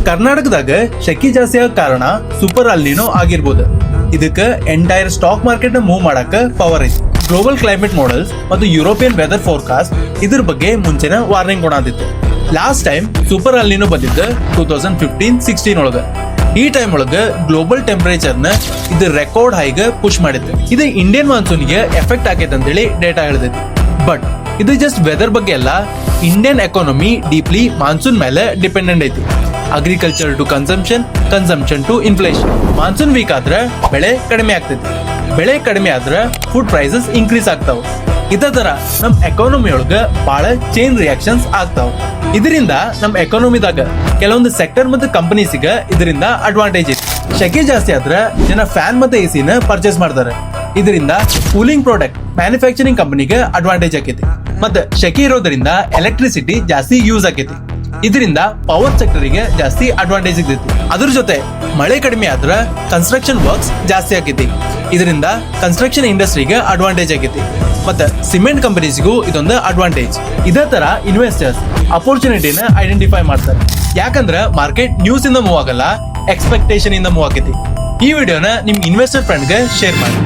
ಕರ್ನಾಟಕದಾಗ ಶೆಕಿ ಜಾಸ್ತಿ ಆಗ ಕಾರಣ ಸೂಪರ್ ಅಲ್ನಿನೋ ಆಗಿರ್ಬೋದು. ಇದಕ್ಕೆ ಎಂಟೈರ್ ಸ್ಟಾಕ್ ಮಾರ್ಕೆಟ್ ನ ಮೂವ್ ಮಾಡಕ ಪವರ್ ಐತಿ. ಗ್ಲೋಬಲ್ ಕ್ಲೈಮೇಟ್ ಮಾಡೆಲ್ಸ್ ಮತ್ತು ಯುರೋಪಿಯನ್ ವೆದರ್ ಫೋರ್ಕಾಸ್ಟ್ ಇದ್ರ ಬಗ್ಗೆ ಮುಂಚೆನ ವಾರ್ನಿಂಗ್ ಕೊಡಾದಿತ್ತು. ಲಾಸ್ಟ್ ಟೈಮ್ ಸೂಪರ್ ಅಲ್ನಿನೋ ಬಂದಿದ್ದು 2015-16 ಒಳಗ. ಈ ಟೈಮ್ ಒಳಗ ಗ್ಲೋಬಲ್ ಟೆಂಪರೇಚರ್ ನ ಇದು ರೆಕಾರ್ಡ್ ಹೈಗೆ ಪುಷ್ ಮಾಡಿತ್ತು. ಇದು ಇಂಡಿಯನ್ ಮಾನ್ಸೂನ್ ಗೆ ಎಫೆಕ್ಟ್ ಆಗೈತೆ ಅಂತೇಳಿ ಡೇಟಾ ಹೇಳಿದೈತಿ. ಬಟ್ ಇದು ಜಸ್ಟ್ ವೆದರ್ ಬಗ್ಗೆ ಅಲ್ಲ, ಇಂಡಿಯನ್ ಎಕಾನಮಿ ಡೀಪ್ಲಿ ಮಾನ್ಸೂನ್ ಮೇಲೆ ಡಿಪೆಂಡೆಂಟ್ ಐತಿ. Agriculture to consumption, consumption to inflation. Monsoon weak ಆದ್ರೆ ಬೆಳೆ ಕಡಿಮೆ ಆಗ್ತೈತಿ, ಬೆಳೆ ಕಡಿಮೆ ಆದ್ರೆ ಫುಡ್ ಪ್ರೈಸಸ್ ಇನ್ಕ್ರೀಸ್ ಆಗ್ತಾವ. ಇದೇ ತರ ನಮ್ ಎಕಾನಮಿ ಒಳಗ ಬಹಳ ಚೈನ್ ರಿಯಾಕ್ಷನ್ಸ್ ಆಗ್ತಾವ. ಇದರಿಂದ ನಮ್ ಎಕಾನಮಿದಾಗ ಕೆಲವೊಂದು ಸೆಕ್ಟರ್ ಮತ್ತು ಕಂಪನೀಸಿಗ ಇದರಿಂದ ಅಡ್ವಾಂಟೇಜ್ ಐತಿ. ಶೆಕೆ ಜಾಸ್ತಿ ಆದ್ರೆ ಜನ ಫ್ಯಾನ್ ಮತ್ತೆ ಎಸಿ ನ ಪರ್ಚೇಸ್ ಮಾಡ್ತಾರೆ. ಇದರಿಂದ ಕೂಲಿಂಗ್ ಪ್ರಾಡಕ್ಟ್ ಮ್ಯಾನುಫ್ಯಾಕ್ಚರಿಂಗ್ ಕಂಪನಿಗೆ ಅಡ್ವಾಂಟೇಜ್ ಆಕೈತಿ. ಮತ್ತೆ ಶೆಕೆ ಇರೋದ್ರಿಂದ ಎಲೆಕ್ಟ್ರಿಸಿಟಿ ಜಾಸ್ತಿ ಯೂಸ್ ಆಕೈತಿ. ಇದರಿಂದ ಪವರ್ ಸೆಕ್ಟರ್ ಗೆ ಜಾಸ್ತಿ ಅಡ್ವಾಂಟೇಜ್ ಇರ್ತೈತಿ. ಅದ್ರ ಜೊತೆ ಮಳೆ ಕಡಿಮೆ ಆದ್ರೆ ಕನ್ಸ್ಟ್ರಕ್ಷನ್ ವರ್ಕ್ಸ್ ಜಾಸ್ತಿ ಆಕೈತಿ. ಇದರಿಂದ ಕನ್ಸ್ಟ್ರಕ್ಷನ್ ಇಂಡಸ್ಟ್ರಿಗೆ ಅಡ್ವಾಂಟೇಜ್ ಆಗೈತಿ. ಮತ್ತೆ ಸಿಮೆಂಟ್ ಕಂಪನೀಸ್ಗೂ ಇದೊಂದು ಅಡ್ವಾಂಟೇಜ್. ಇದೇ ತರ ಇನ್ವೆಸ್ಟರ್ಸ್ ಅಪರ್ಚುನಿಟಿನ ಐಡೆಂಟಿಫೈ ಮಾಡ್ತಾರೆ. ಯಾಕಂದ್ರೆ ಮಾರ್ಕೆಟ್ ನ್ಯೂಸ್ ಇಂದ ಮೂವ್ ಆಗಲ್ಲ, ಎಕ್ಸ್ಪೆಕ್ಟೇಷನ್ ಇಂದ ಮೂವ್ ಆಕೈತಿ. ಈ ವಿಡಿಯೋನ ನಿಮ್ ಇನ್ವೆಸ್ಟರ್ ಫ್ರೆಂಡ್ ಗೆ ಶೇರ್ ಮಾಡಿ.